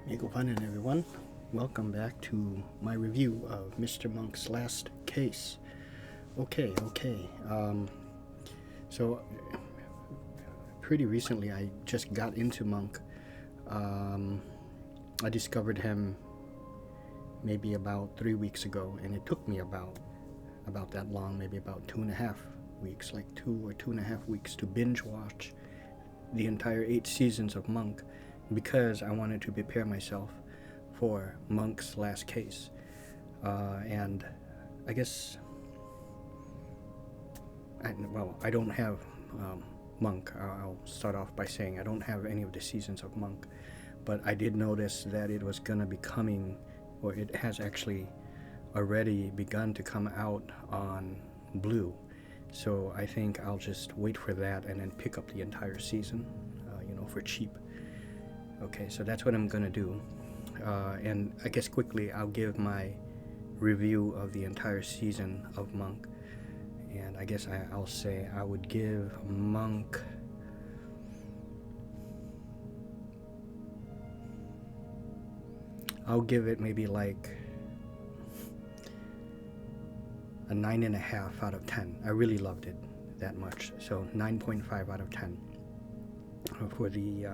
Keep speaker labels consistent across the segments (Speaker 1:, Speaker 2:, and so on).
Speaker 1: Migo Panin, everyone. Welcome back to my review of Mr. Monk's last case. Okay. So, pretty recently I just got into Monk. I discovered him maybe about 3 weeks ago, and it took me about that long, maybe about 2.5 weeks, like 2.5 weeks to binge watch the entire 8 seasons of Monk, because I wanted to prepare myself for Monk's last case. And I guess, I don't have Monk. I'll start off by saying I don't have any of the seasons of Monk, but I did notice that it was going to be coming, or it has actually already begun to come out on Blue. So I think I'll just wait for that and then pick up the entire season, for cheap. Okay, so that's what I'm gonna do, and I guess quickly I'll give my review of the entire season of Monk. And I guess I'll say I would give Monk I'll give it maybe like a 9.5 out of 10. I really loved it that much, so 9.5 out of 10 for the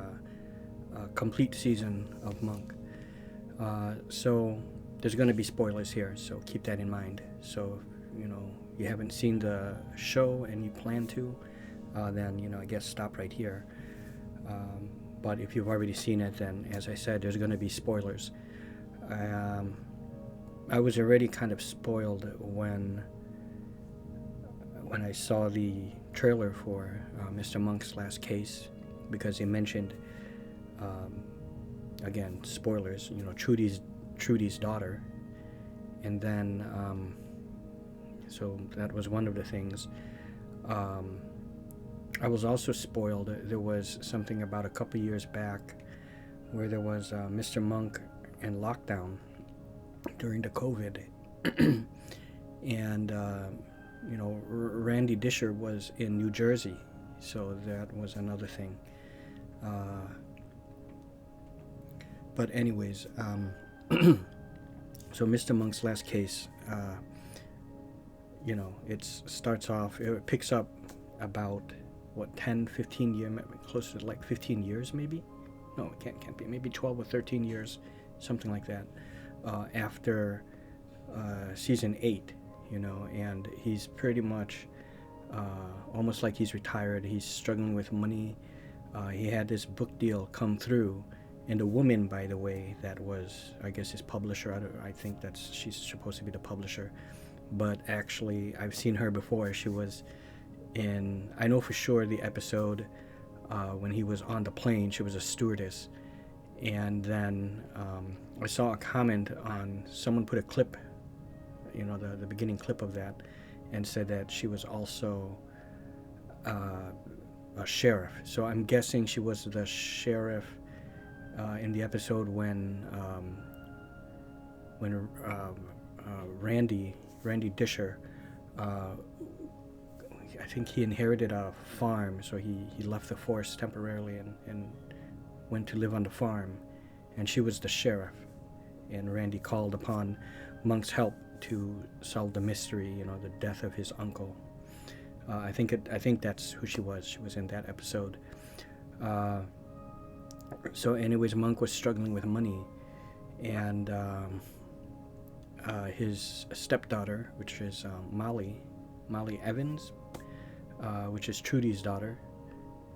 Speaker 1: complete season of Monk. So there's going to be spoilers here, so keep that in mind. So if you haven't seen the show and you plan to, then I guess stop right here. But if you've already seen it, then as I said, there's going to be spoilers. I was already kind of spoiled when I saw the trailer for Mr. Monk's last case, because he mentioned, again, spoilers, Trudy's daughter. And then, so that was one of the things. I was also spoiled. There was something about a couple years back where there was Mr. Monk in lockdown during the COVID. And, Randy Disher was in New Jersey. So that was another thing. But anyways, so Mr. Monk's last case, it starts off, it picks up about, 10, 15 years, close to like 15 years maybe? No, it can't be, maybe 12 or 13 years, something like that, after season 8, and he's pretty much almost like he's retired. He's struggling with money. He had this book deal come through, and the woman, by the way, that was, I guess, his publisher. I think she's supposed to be the publisher, but actually I've seen her before. She was in, I know for sure, the episode when he was on the plane. She was a stewardess. And then I saw a comment on, someone put a clip, the beginning clip of that, and said that she was also a sheriff. So I'm guessing she was the sheriff in the episode when Randy Disher, I think he inherited a farm, so he left the force temporarily and went to live on the farm, and she was the sheriff, and Randy called upon Monk's help to solve the mystery, the death of his uncle. I think that's who she was. She was in that episode. So anyways, Monk was struggling with money, and his stepdaughter, which is Molly Evans, which is Trudy's daughter.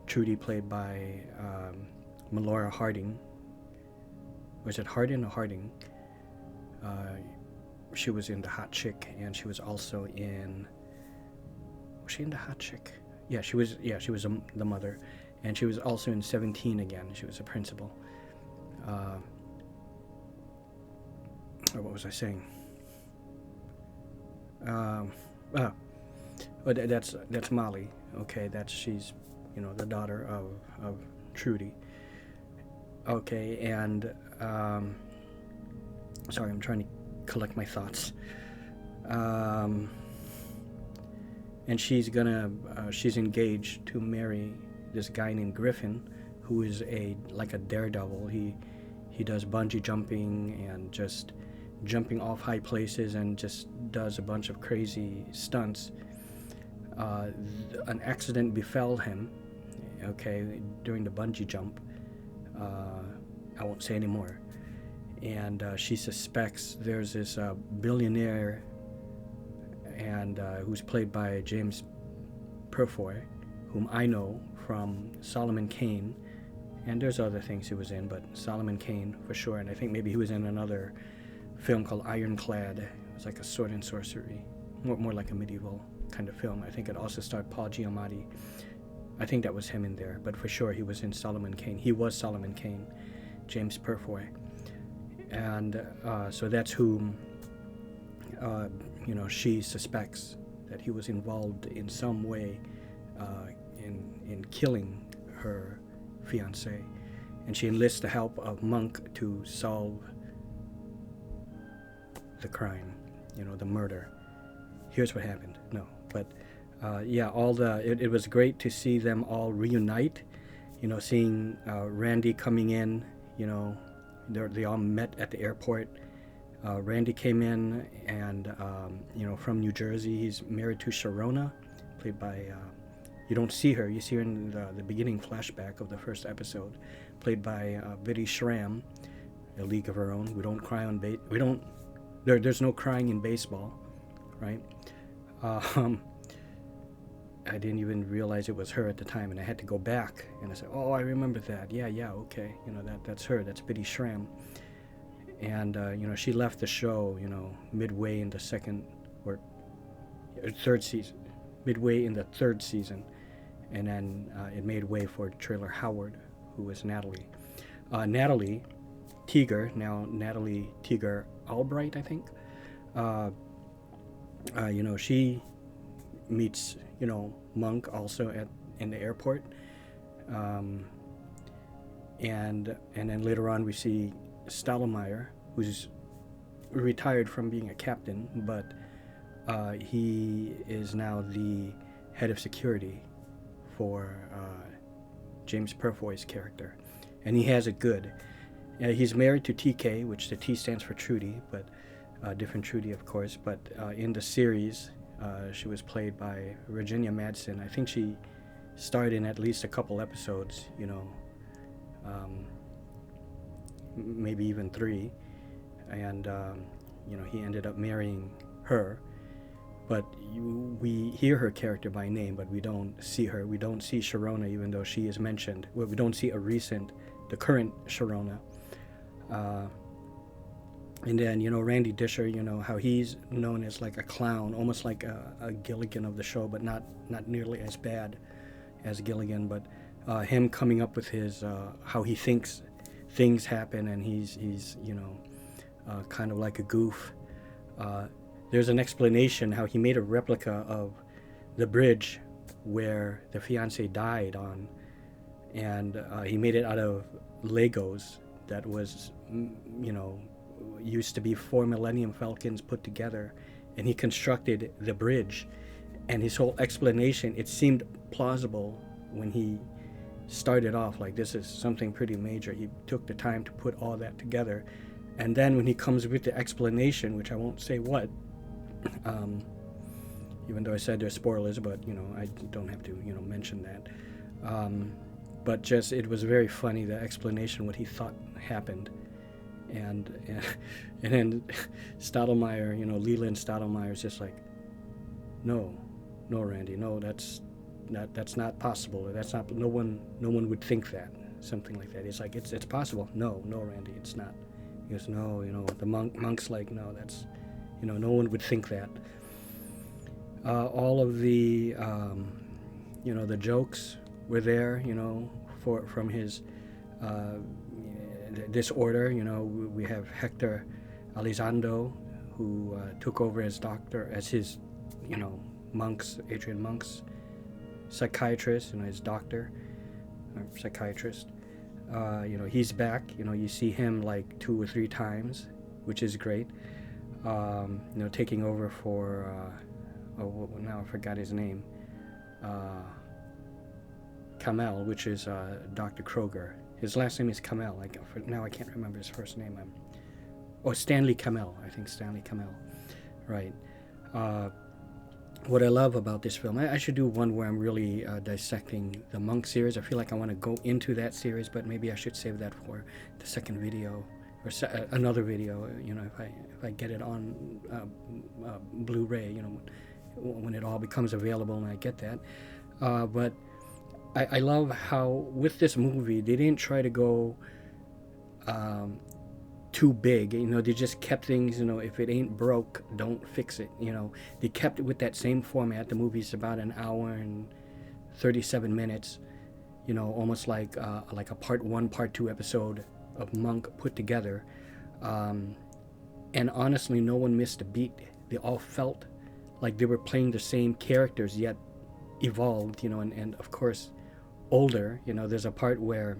Speaker 1: Trudy, played by Melora Harding. Was it Hardin or Harding? She was in The Hot Chick, and she was also in... Was she in The Hot Chick? Yeah, she was the mother. And she was also in 17 again. She was a principal. What was I saying? That's Molly. Okay, she's the daughter of Trudy. Okay, and sorry, I'm trying to collect my thoughts. And she's engaged to marry this guy named Griffin, who is like a daredevil. He does bungee jumping and just jumping off high places and just does a bunch of crazy stunts. An accident befell him, okay, during the bungee jump. I won't say any more. And she suspects there's this billionaire, and who's played by James Purfoy, whom I know from Solomon Kane, and there's other things he was in, but Solomon Kane for sure. And I think maybe he was in another film called Ironclad. It was like a sword and sorcery, more like a medieval kind of film. I think it also starred Paul Giamatti. I think that was him in there, but for sure he was in Solomon Kane. He was Solomon Kane, James Purfoy. And so that's whom, she suspects that he was involved in some way in killing her fiancé. And she enlists the help of Monk to solve the crime, the murder. Here's what happened. No, but it was great to see them all reunite. Seeing Randy coming in. They all met at the airport. Randy came in, and from New Jersey. He's married to Sharona, played by. You don't see her. You see her in the beginning flashback of the first episode, played by Biddy Schramm, A League of Her Own. We don't cry on we don't. There's no crying in baseball, right? I didn't even realize it was her at the time, and I had to go back and I said, "Oh, I remember that. Yeah, okay. That's her. That's Biddy Schramm." And she left the show, midway in the second or third season, midway in the third season, and then it made way for Trailer Howard, who was Natalie. Natalie Teeger, now Natalie Teeger Albright, I think. She meets Monk also in the airport, and then later on we see Stottlemyre, who's retired from being a captain, but he is now the head of security for James Purfoy's character, and he has it good. He's married to TK, which the T stands for Trudy, but different Trudy, of course. But in the series, she was played by Virginia Madsen. I think she starred in at least a couple episodes, maybe even 3. And, he ended up marrying her. But we hear her character by name, but we don't see her. We don't see Sharona, even though she is mentioned. Well, we don't see the current Sharona. And then, Randy Disher, how he's known as like a clown, almost like a Gilligan of the show, but not nearly as bad as Gilligan. But him coming up with his, how he thinks things happen, and he's kind of like a goof. There's an explanation how he made a replica of the bridge where the fiancé died on, and he made it out of Legos that was, used to be 4 Millennium Falcons put together, and he constructed the bridge. And his whole explanation, it seemed plausible when he started off, like, this is something pretty major. He took the time to put all that together, and then when he comes with the explanation, which I won't say what, even though I said there's spoilers, but I don't have to mention that, but just it was very funny, the explanation, what he thought happened. And then Stottlemyre, Leland Stottlemyre is just like, no, Randy, no, that's not possible. That's not. No one would think that. Something like that. It's like it's possible. No, Randy, it's not. He goes, no, the monk's like, no, that's, no one would think that. All of the, the jokes were there, from his. Disorder, we have Hector Elizondo, who took over as his, Adrian Monk's psychiatrist, his doctor, or psychiatrist. He's back. You see him like 2 or 3 times, which is great. Taking over for, now I forgot his name. Kamel, which is Dr. Kroger. His last name is Kamel. Now I can't remember his first name. Stanley Kamel. I think Stanley Kamel. Right. What I love about this film, I should do one where I'm really dissecting the Monk series. I feel like I want to go into that series, but maybe I should save that for the second video or another video. You know, if I get it on Blu-ray, you know, when it all becomes available and I get that. But I love how with this movie they didn't try to go too big, you know. They just kept things, you know, if it ain't broke, don't fix it, you know. They kept it with that same format. The movie's about an hour and 37 minutes, you know, almost like a part 1, part 2 episode of Monk put together. And honestly, no one missed a beat. They all felt like they were playing the same characters, yet evolved, you know, and of course older. You know, there's a part where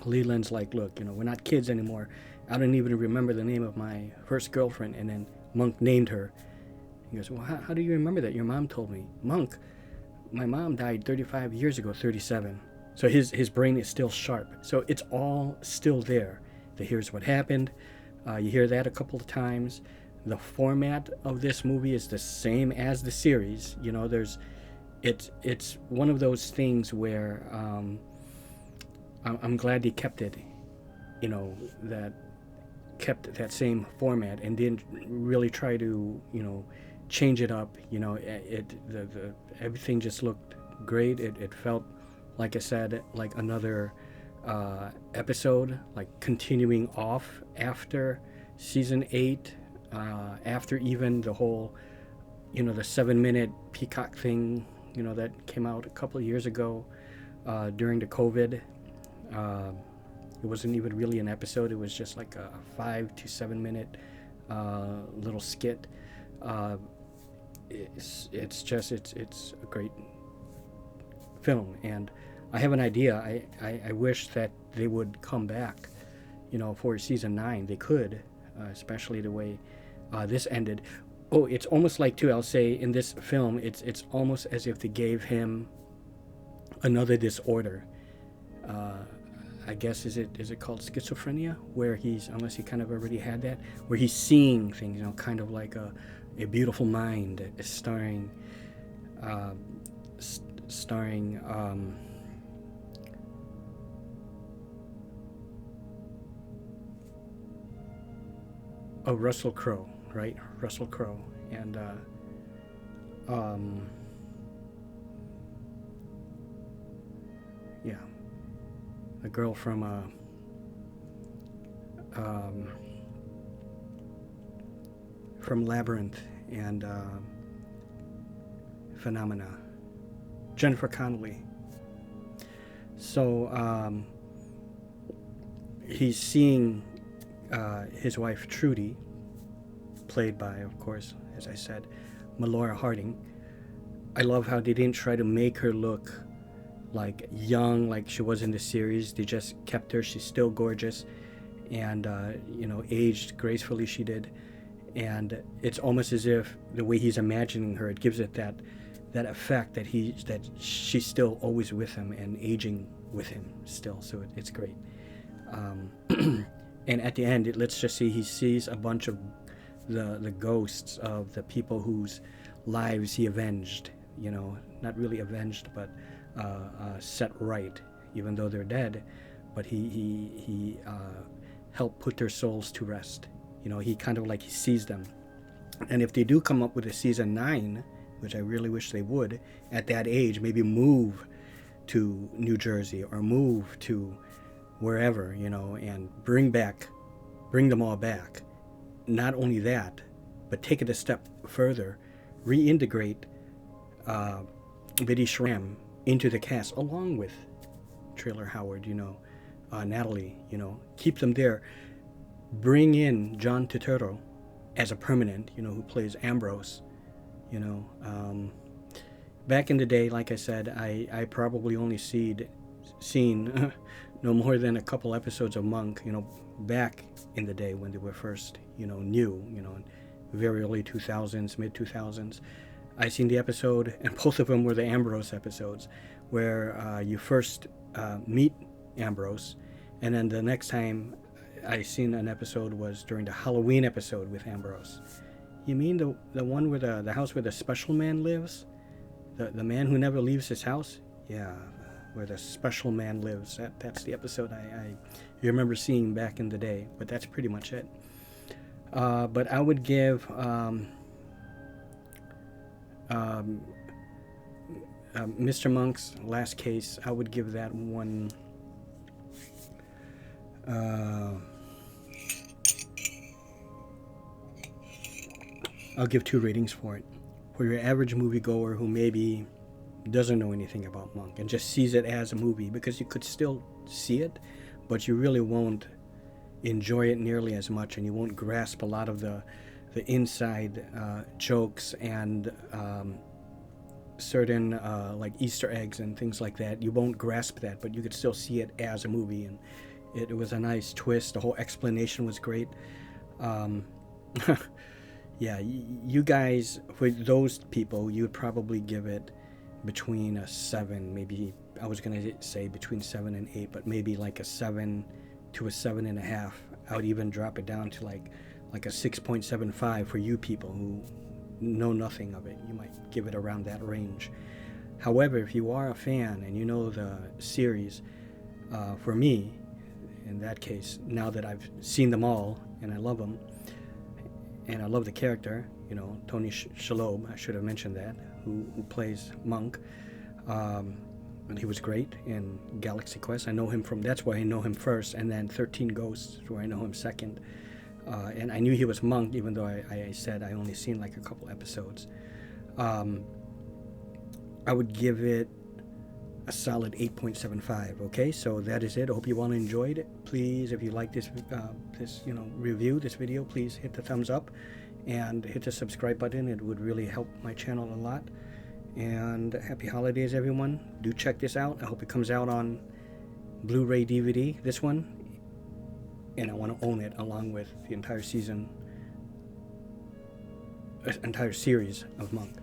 Speaker 1: Leland's like, look, you know, we're not kids anymore. I don't even remember the name of my first girlfriend. And then Monk named her. He goes, well, how do you remember that? Your mom told me. Monk, my mom died 35 years ago, 37. So his brain is still sharp. So it's all still there. The here's what happened. You hear that a couple of times. The format of this movie is the same as the series. You know, it's one of those things where I'm glad they kept it, you know, kept that same format and didn't really try to, you know, change it up. You know, everything just looked great. It felt, like I said, like another episode, like continuing off after season 8, after even the whole, you know, the 7-minute Peacock thing, you know, that came out a couple of years ago during the COVID. It wasn't even really an episode. It was just like a 5 to 7 minute little skit. It's a great film, and I have an idea. I wish that they would come back, you know, for season 9. They could, especially the way this ended. Oh, it's almost like, too, I'll say, in this film, it's almost as if they gave him another disorder. I guess, is it called schizophrenia, where he's, unless he kind of already had that, where he's seeing things, you know, kind of like a Beautiful Mind, starring Russell Crowe, right? Russell Crowe, and yeah, a girl from Labyrinth and Phenomena, Jennifer Connelly. So he's seeing his wife Trudy, played by, of course, as I said, Melora Harding. I love how they didn't try to make her look like young like she was in the series. They just kept her. She's still gorgeous, and you know, aged gracefully. She did, and it's almost as if the way he's imagining her, it gives it that effect that she's still always with him and aging with him still. So it's great. And at the end, let's just say he sees a bunch of the ghosts of the people whose lives he avenged. You know, not really avenged, but set right, even though they're dead. But he helped put their souls to rest. You know, he kind of like he sees them. And if they do come up with a season 9, which I really wish they would, at that age, maybe move to New Jersey or move to wherever, you know, and bring them all back. Not only that, but take it a step further, reintegrate Biddy Schramm into the cast along with Trailer Howard, you know, Natalie, you know, keep them there. Bring in John Turturro as a permanent, you know, who plays Ambrose, you know. Back in the day, like I said, I probably only seen no more than a couple episodes of Monk, you know, back in the day when they were first, you know, new, you know, very early 2000s, mid 2000s. I seen the episode, and both of them were the Ambrose episodes, where you first meet Ambrose, And then the next time I seen an episode was during the Halloween episode with Ambrose. You mean the one where the house where the special man lives? The man who never leaves his house? Yeah, where the special man lives. That's the episode I remember seeing back in the day, but that's pretty much it. But I would give Mr. Monk's Last Case, I would give that one I'll give 2 ratings for it. For your average moviegoer who maybe doesn't know anything about Monk and just sees it as a movie, because you could still see it, but you really won't enjoy it nearly as much, and you won't grasp a lot of the inside jokes and certain like Easter eggs and things like that. You won't grasp that, but you could still see it as a movie, and it was a nice twist. The whole explanation was great. Yeah, you guys, for those people, you would probably give it between a 7, maybe, I was going to say between 7 and 8, but maybe like a 7 to a 7.5. I would even drop it down to like a 6.75 for you people who know nothing of it. You might give it around that range. However, if you are a fan and you know the series, for me, in that case, now that I've seen them all and I love them, and I love the character, you know, Tony Shalhoub, I should have mentioned that, who plays Monk. And he was great in Galaxy Quest. I know him from, that's why I know him first, and then 13 Ghosts, where I know him second. And I knew he was Monk, even though I said I only seen like a couple episodes. I would give it a solid 8.75. Okay, so that is it. I hope you all enjoyed it. Please, if you like this review, this video, please hit the thumbs up and hit the subscribe button. It would really help my channel a lot. And happy holidays, everyone. Do check this out. I hope it comes out on Blu-ray DVD, this one, and I want to own it along with the entire series of Monk.